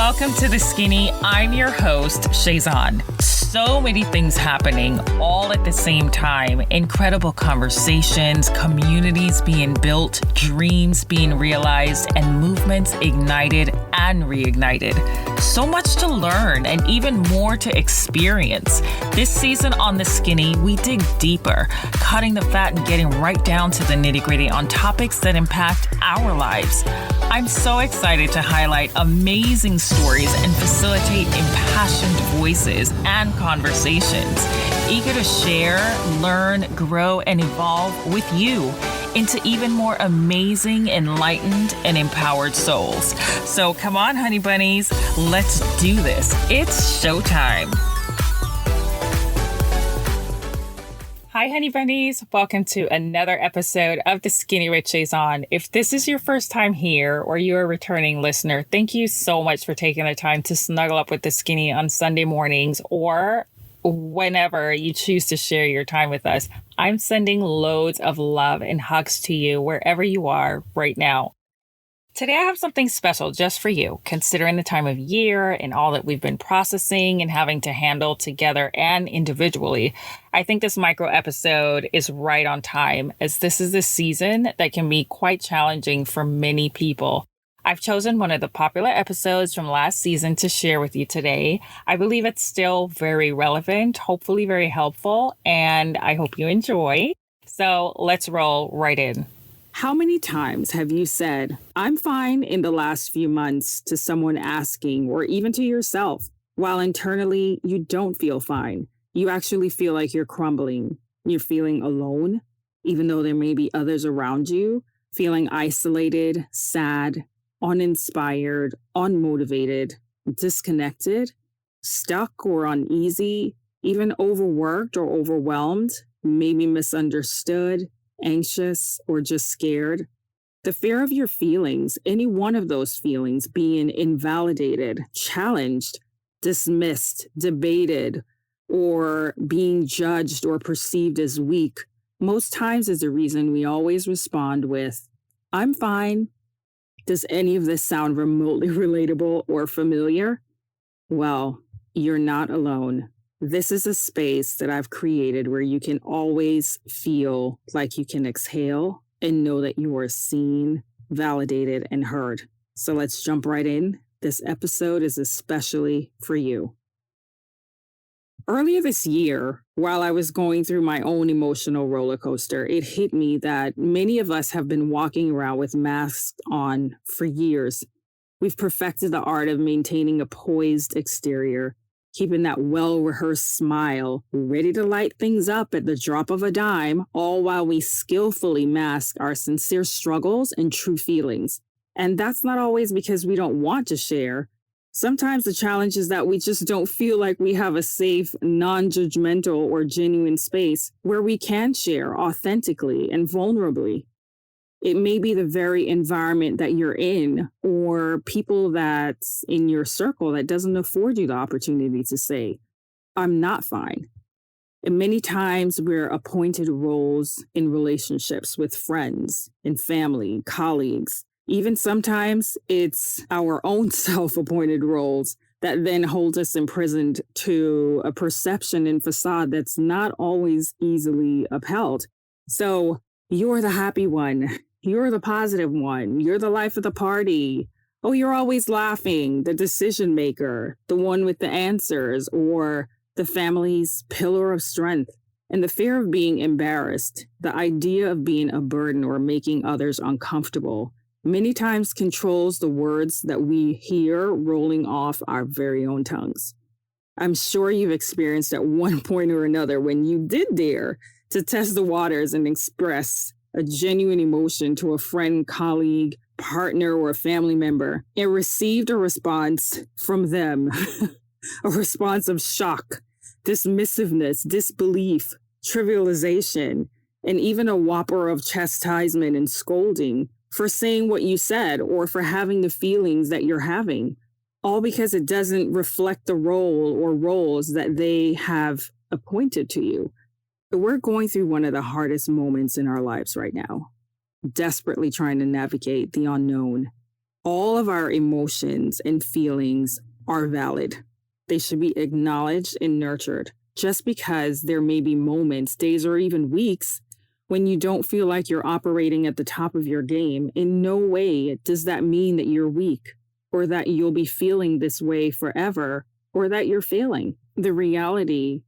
Welcome to The Skinny. I'm your host, SHAYZON. So many things happening all at the same time. Incredible conversations, communities being built, dreams being realized, and movements ignited and reignited. So much to learn and even more to experience. This season on The Skinny, we dig deeper, cutting the fat and getting right down to the nitty-gritty on topics that impact our lives. I'm so excited to highlight amazing stories and facilitate impassioned voices and conversations, eager to share, learn, grow, and evolve with you into even more amazing, enlightened, and empowered souls. So come on, honey bunnies, let's do this. It's showtime. Hi, honey bunnies. Welcome to another episode of The Skinny with SHAYZON. If this is your first time here or you're a returning listener, thank you so much for taking the time to snuggle up with The Skinny on Sunday mornings or whenever you choose to share your time with us. I'm sending loads of love and hugs to you wherever you are right now. Today, I have something special just for you, considering the time of year and all that we've been processing and having to handle together and individually. I think this micro episode is right on time, as this is a season that can be quite challenging for many people. I've chosen one of the popular episodes from last season to share with you today. I believe it's still very relevant, hopefully very helpful, and I hope you enjoy. So let's roll right in. How many times have you said, "I'm fine" in the last few months to someone asking, or even to yourself, while internally you don't feel fine? You actually feel like you're crumbling. You're feeling alone, even though there may be others around you, feeling isolated, sad, uninspired, unmotivated, disconnected, stuck or uneasy, even overworked or overwhelmed, maybe misunderstood, anxious, or just scared. The fear of your feelings, any one of those feelings being invalidated, challenged, dismissed, debated, or being judged or perceived as weak, most times is the reason we always respond with, "I'm fine." Does any of this sound remotely relatable or familiar? Well, you're not alone. This is a space that I've created where you can always feel like you can exhale and know that you are seen, validated, and heard. So let's jump right in. This episode is especially for you. Earlier this year, while I was going through my own emotional roller coaster, it hit me that many of us have been walking around with masks on for years. We've perfected the art of maintaining a poised exterior, keeping that well-rehearsed smile, ready to light things up at the drop of a dime, all while we skillfully mask our sincere struggles and true feelings. And that's not always because we don't want to share. Sometimes the challenge is that we just don't feel like we have a safe, non-judgmental, or genuine space where we can share authentically and vulnerably. It may be the very environment that you're in or people that's in your circle that doesn't afford you the opportunity to say, "I'm not fine." And many times we're appointed roles in relationships with friends and family, colleagues. Even sometimes it's our own self-appointed roles that then hold us imprisoned to a perception and facade that's not always easily upheld. So you're the happy one. You're the positive one. You're the life of the party. Oh, you're always laughing, the decision maker, the one with the answers, or the family's pillar of strength. And the fear of being embarrassed, the idea of being a burden or making others uncomfortable, many times controls the words that we hear rolling off our very own tongues. I'm sure you've experienced at one point or another when you did dare to test the waters and express a genuine emotion to a friend, colleague, partner, or a family member, and received a response from them, a response of shock, dismissiveness, disbelief, trivialization, and even a whopper of chastisement and scolding for saying what you said or for having the feelings that you're having, all because it doesn't reflect the role or roles that they have appointed to you. We're going through one of the hardest moments in our lives right now, desperately trying to navigate the unknown, All of our emotions and feelings are valid. They should be acknowledged and nurtured. Just because there may be moments, days, or even weeks when you don't feel like you're operating at the top of your game, in no way does that mean that you're weak or that you'll be feeling this way forever or that you're failing. The reality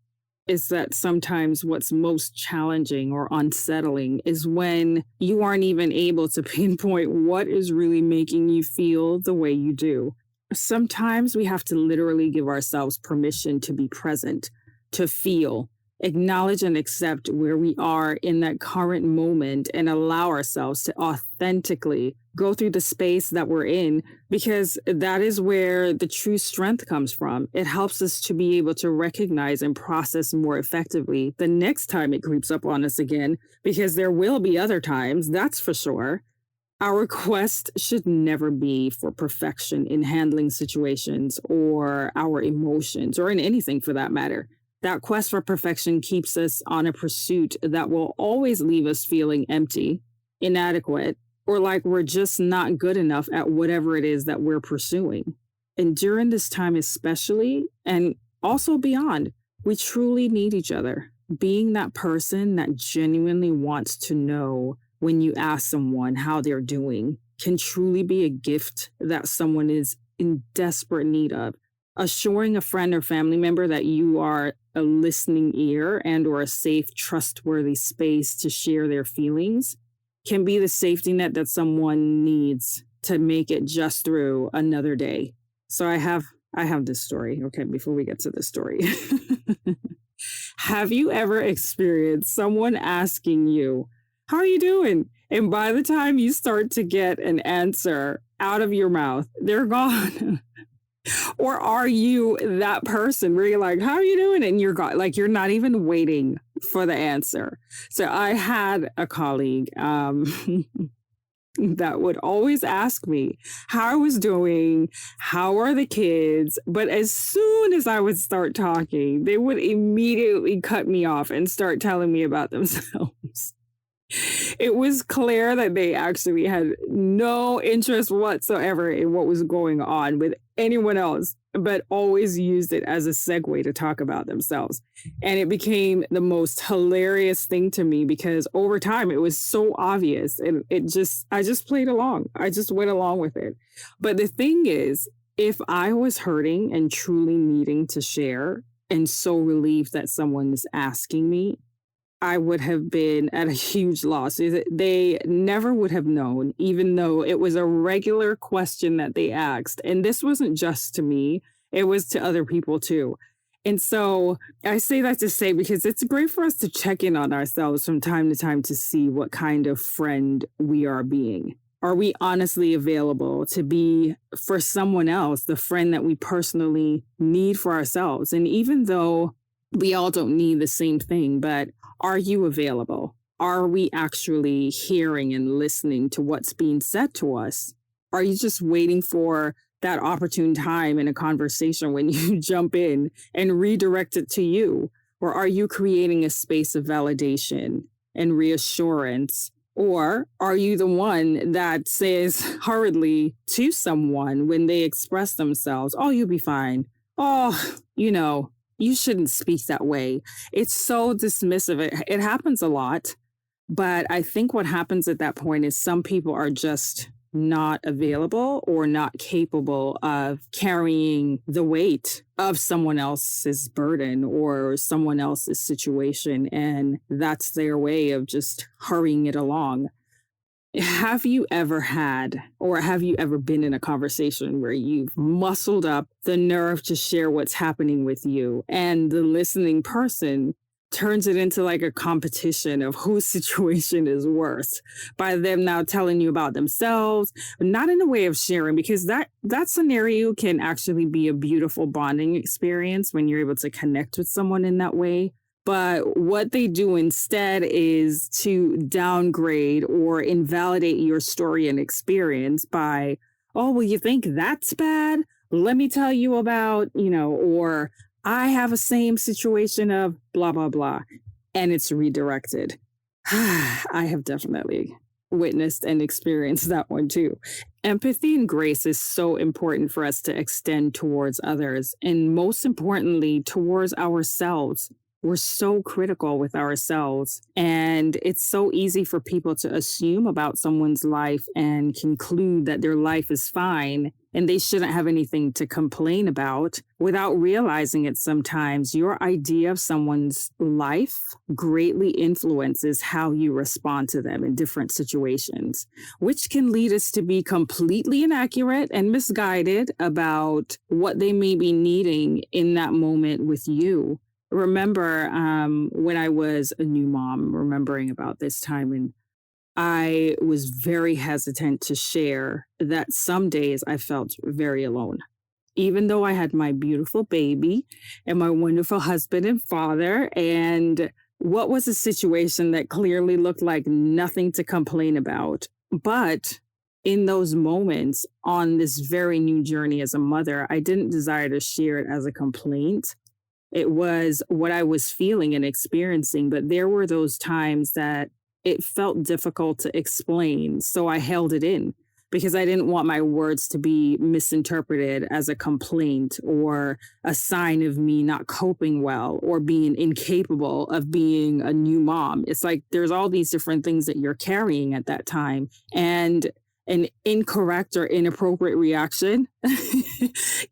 is that sometimes what's most challenging or unsettling is when you aren't even able to pinpoint what is really making you feel the way you do. Sometimes we have to literally give ourselves permission to be present, to feel, acknowledge and accept where we are in that current moment and allow ourselves to authentically go through the space that we're in, because that is where the true strength comes from. It helps us to be able to recognize and process more effectively the next time it creeps up on us again, because there will be other times, that's for sure. Our quest should never be for perfection in handling situations or our emotions or in anything for that matter. That quest for perfection keeps us on a pursuit that will always leave us feeling empty, inadequate, or like we're just not good enough at whatever it is that we're pursuing. And during this time especially, and also beyond, we truly need each other. Being that person that genuinely wants to know when you ask someone how they're doing can truly be a gift that someone is in desperate need of. Assuring a friend or family member that you are a listening ear and or a safe, trustworthy space to share their feelings can be the safety net that someone needs to make it just through another day. So I have this story, okay, before we get to the story. Have you ever experienced someone asking you, "How are you doing?" And by the time you start to get an answer out of your mouth, they're gone. Or are you that person where you're like, "How are you doing?" And you're gone, like you're not even waiting for the answer. So I had a colleague that would always ask me how I was doing, how are the kids? But as soon as I would start talking, they would immediately cut me off and start telling me about themselves. It was clear that they actually had no interest whatsoever in what was going on with anyone else, but always used it as a segue to talk about themselves. And it became the most hilarious thing to me because over time it was so obvious and I just played along. I just went along with it. But the thing is, if I was hurting and truly needing to share and so relieved that someone is asking me, I would have been at a huge loss. They never would have known, even though it was a regular question that they asked. And this wasn't just to me, it was to other people too. And so I say that to say, because it's great for us to check in on ourselves from time to time to see what kind of friend we are being. Are we honestly available to be for someone else, the friend that we personally need for ourselves? And even though we all don't need the same thing, but are you available? Are we actually hearing and listening to what's being said to us? Are you just waiting for that opportune time in a conversation when you jump in and redirect it to you? Or are you creating a space of validation and reassurance? Or are you the one that says hurriedly to someone when they express themselves, "Oh, you'll be fine. Oh, you shouldn't speak that way." It's so dismissive. It happens a lot. But I think what happens at that point is some people are just not available or not capable of carrying the weight of someone else's burden or someone else's situation. And that's their way of just hurrying it along. Have you ever had, or have you ever been in a conversation where you've muscled up the nerve to share what's happening with you, and the listening person turns it into like a competition of whose situation is worse by them now telling you about themselves, not in a way of sharing, because that scenario can actually be a beautiful bonding experience when you're able to connect with someone in that way. But what they do instead is to downgrade or invalidate your story and experience by, "Oh, well, you think that's bad? Let me tell you about, or I have a same situation of blah, blah, blah." And it's redirected. I have definitely witnessed and experienced that one too. Empathy and grace is so important for us to extend towards others, and most importantly, towards ourselves. We're so critical with ourselves, and it's so easy for people to assume about someone's life and conclude that their life is fine and they shouldn't have anything to complain about without realizing it. Sometimes your idea of someone's life greatly influences how you respond to them in different situations, which can lead us to be completely inaccurate and misguided about what they may be needing in that moment with you. Remember when I was a new mom, remembering about this time, and I was very hesitant to share that some days I felt very alone. Even though I had my beautiful baby and my wonderful husband and father, and what was a situation that clearly looked like nothing to complain about. But in those moments on this very new journey as a mother, I didn't desire to share it as a complaint. It was what I was feeling and experiencing, but there were those times that it felt difficult to explain. So I held it in because I didn't want my words to be misinterpreted as a complaint or a sign of me not coping well or being incapable of being a new mom. It's like there's all these different things that you're carrying at that time. And an incorrect or inappropriate reaction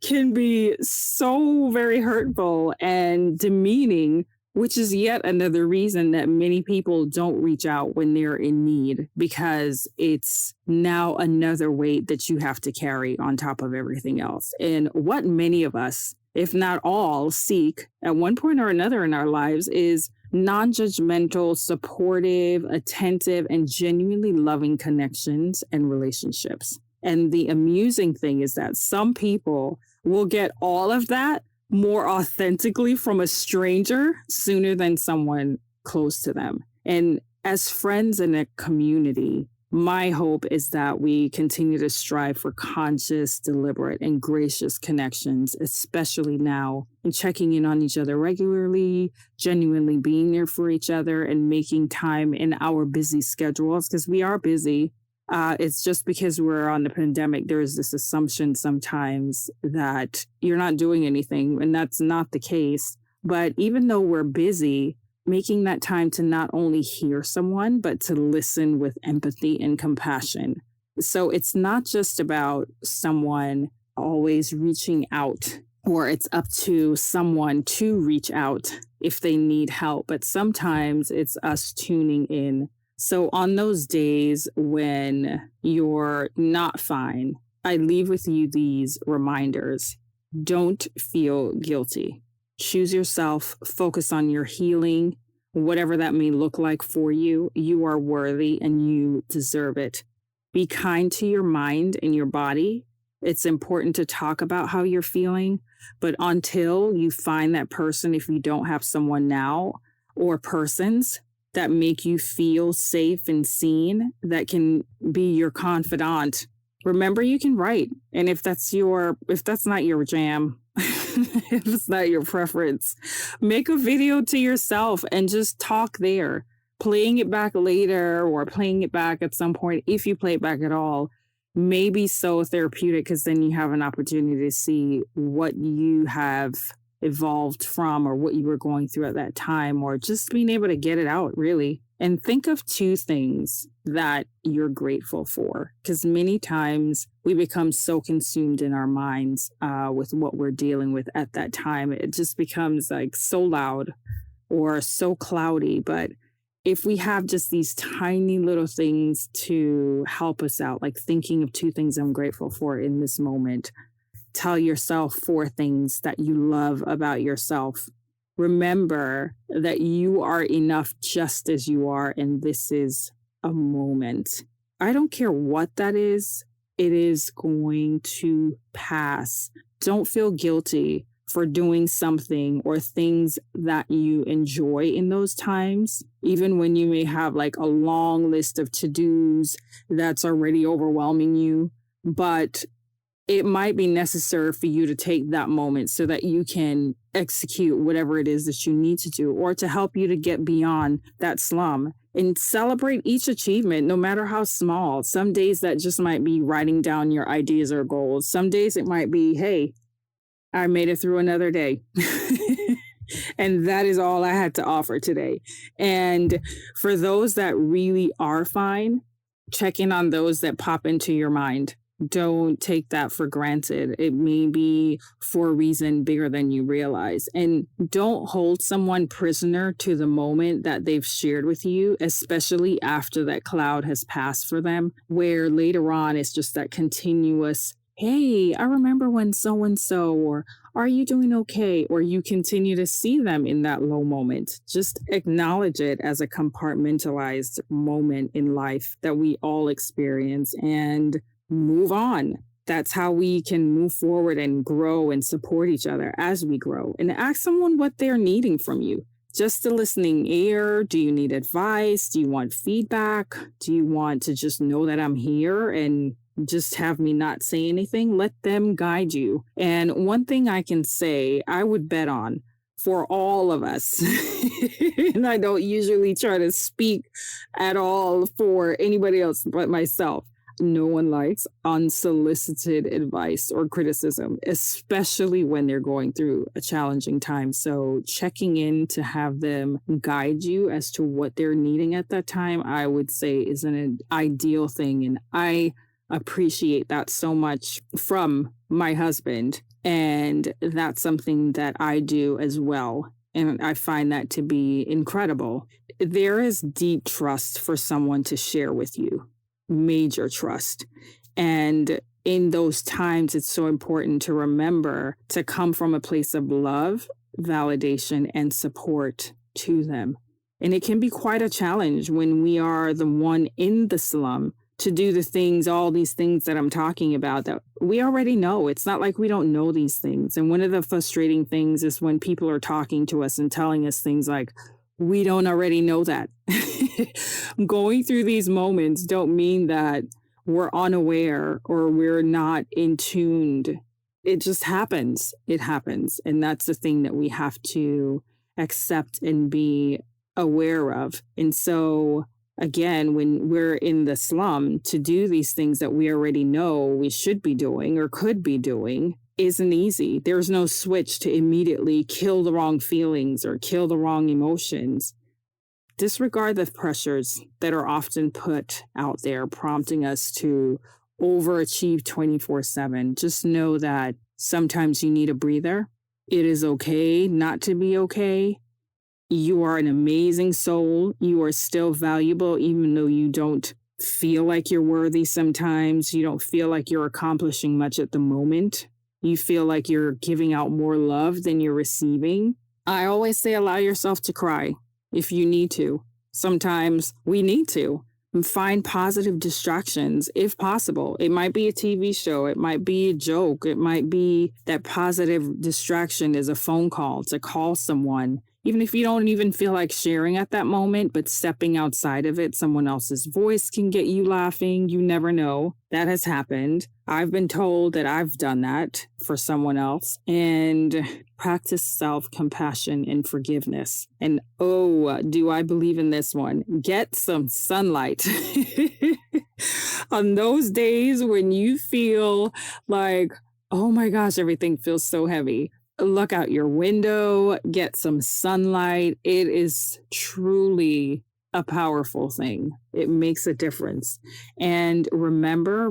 can be so very hurtful and demeaning, which is yet another reason that many people don't reach out when they're in need, because it's now another weight that you have to carry on top of everything else. And what many of us, if not all, seek at one point or another in our lives is non-judgmental, supportive, attentive, and genuinely loving connections and relationships. And the amusing thing is that some people will get all of that more authentically from a stranger sooner than someone close to them. And as friends in a community, my hope is that we continue to strive for conscious, deliberate, and gracious connections, especially now, and checking in on each other regularly, genuinely being there for each other, and making time in our busy schedules, because we are busy. It's just because we're on the pandemic, there's this assumption sometimes that you're not doing anything, and that's not the case. But even though we're busy, making that time to not only hear someone, but to listen with empathy and compassion. So it's not just about someone always reaching out, or it's up to someone to reach out if they need help, but sometimes it's us tuning in. So on those days when you're not fine, I leave with you these reminders. Don't feel guilty. Choose yourself, focus on your healing, whatever that may look like for you. You are worthy and you deserve it. Be kind to your mind and your body. It's important to talk about how you're feeling, but until you find that person, if you don't have someone now, or persons that make you feel safe and seen, that can be your confidant, remember you can write. And if that's not your jam, if it's not your preference, make a video to yourself and just talk there. Playing it back later or playing it back at some point, if you play it back at all, may be so therapeutic, because then you have an opportunity to see what you have evolved from or what you were going through at that time, or just being able to get it out, really. And think of 2 things that you're grateful for, because many times we become so consumed in our minds with what we're dealing with at that time. It just becomes like so loud or so cloudy. But if we have just these tiny little things to help us out, like thinking of 2 things I'm grateful for in this moment, tell yourself 4 things that you love about yourself. Remember that you are enough just as you are, and this is a moment. I don't care what that is, it is going to pass. Don't feel guilty for doing something or things that you enjoy in those times, even when you may have like a long list of to-dos that's already overwhelming you. But it might be necessary for you to take that moment so that you can execute whatever it is that you need to do, or to help you to get beyond that slum and celebrate each achievement, no matter how small. Some days that just might be writing down your ideas or goals. Some days it might be, hey, I made it through another day. And that is all I had to offer today. And for those that really are fine, check in on those that pop into your mind. Don't take that for granted. It may be for a reason bigger than you realize. And don't hold someone prisoner to the moment that they've shared with you, especially after that cloud has passed for them, where later on it's just that continuous, hey, I remember when so and so, or are you doing okay? Or you continue to see them in that low moment. Just acknowledge it as a compartmentalized moment in life that we all experience, and move on. That's how we can move forward and grow and support each other as we grow. And ask someone what they're needing from you. Just a listening ear. Do you need advice? Do you want feedback? Do you want to just know that I'm here and just have me not say anything? Let them guide you. And one thing I can say, I would bet on for all of us, and I don't usually try to speak at all for anybody else but myself, no one likes unsolicited advice or criticism, especially when they're going through a challenging time. So checking in to have them guide you as to what they're needing at that time, I would say is an ideal thing. And I appreciate that so much from my husband. And that's something that I do as well. And I find that to be incredible. There is deep trust for someone to share with you. Major trust. And in those times, it's so important to remember to come from a place of love, validation, and support to them. And it can be quite a challenge when we are the one in the slum to do the things, all these things that I'm talking about that we already know. It's not like we don't know these things. And one of the frustrating things is when people are talking to us and telling us things like, we don't already know that. Going through these moments don't mean that we're unaware or we're not in tuned. It just happens. It happens. And that's the thing that we have to accept and be aware of. And so, again, when we're in the slum, to do these things that we already know we should be doing or could be doing isn't easy. There's no switch to immediately kill the wrong feelings or kill the wrong emotions. Disregard the pressures that are often put out there, prompting us to overachieve 24/7. Just know that sometimes you need a breather. It is okay not to be okay. You are an amazing soul. You are still valuable, even though you don't feel like you're worthy sometimes. You don't feel like you're accomplishing much at the moment. You feel like you're giving out more love than you're receiving. I always say allow yourself to cry if you need to. Sometimes we need to. And find positive distractions if possible. It might be a TV show. It might be a joke. It might be that positive distraction is a phone call to call someone. Even if you don't even feel like sharing at that moment, but stepping outside of it, someone else's voice can get you laughing. You never know. That has happened. I've been told that I've done that for someone else. And practice self-compassion and forgiveness. And oh, do I believe in this one? Get some sunlight. On those days when you feel like, oh my gosh, everything feels so heavy. Look out your window, get some sunlight. It is truly a powerful thing. It makes a difference. And remember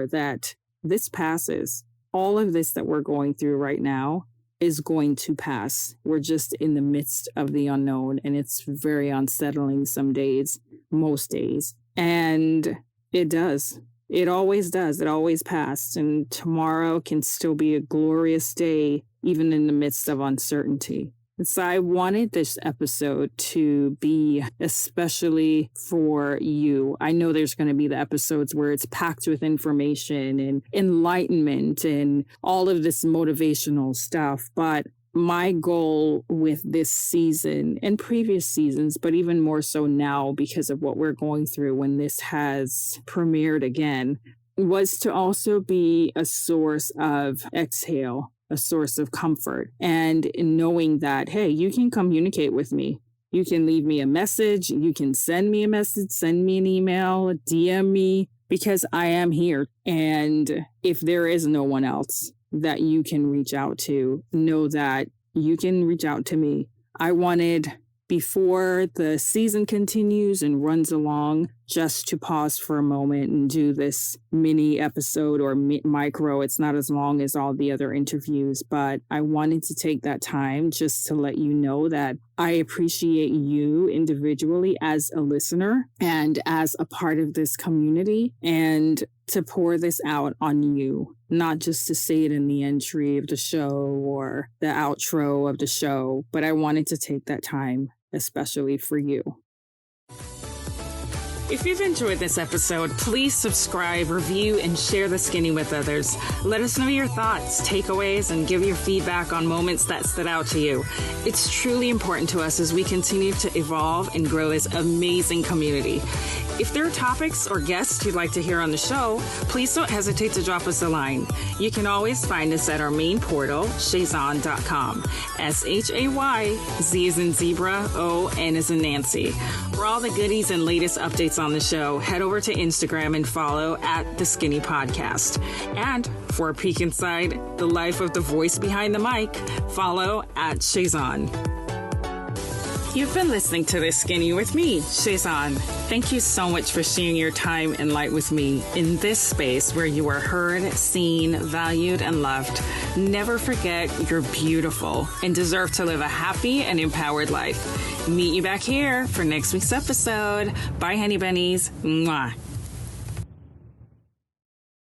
that this passes. All of this that we're going through right now is going to pass. We're just in the midst of the unknown, and it's very unsettling some days, most days. And it does. It always does. It always passed. And tomorrow can still be a glorious day, even in the midst of uncertainty. So I wanted this episode to be especially for you. I know there's going to be the episodes where it's packed with information and enlightenment and all of this motivational stuff. But my goal with this season and previous seasons, but even more so now because of what we're going through when this has premiered again, was to also be a source of exhale, a source of comfort, and in knowing that, hey, you can communicate with me. You can leave me a message. You can send me a message, send me an email, DM me, because I am here. And if there is no one else that you can reach out to, know that you can reach out to me. I wanted, before the season continues and runs along, just to pause for a moment and do this mini episode or micro. It's not as long as all the other interviews, but I wanted to take that time just to let you know that I appreciate you individually as a listener and as a part of this community, and to pour this out on you, not just to say it in the entry of the show or the outro of the show, but I wanted to take that time especially for you. If you've enjoyed this episode, please subscribe, review, and share The Skinny with others. Let us know your thoughts, takeaways, and give your feedback on moments that stood out to you. It's truly important to us as we continue to evolve and grow this amazing community. If there are topics or guests you'd like to hear on the show, please don't hesitate to drop us a line. You can always find us at our main portal, SHAYZON.com. SHAY, Z as in zebra, O, N as in Nancy. For all the goodies and latest updates on the show, head over to Instagram and follow at The Skinny Podcast. And for a peek inside the life of the voice behind the mic, follow at SHAYZON. You've been listening to This Skinny with me, SHAYZON. Thank you so much for sharing your time and light with me in this space where you are heard, seen, valued, and loved. Never forget you're beautiful and deserve to live a happy and empowered life. Meet you back here for next week's episode. Bye, honey bunnies. Mwah.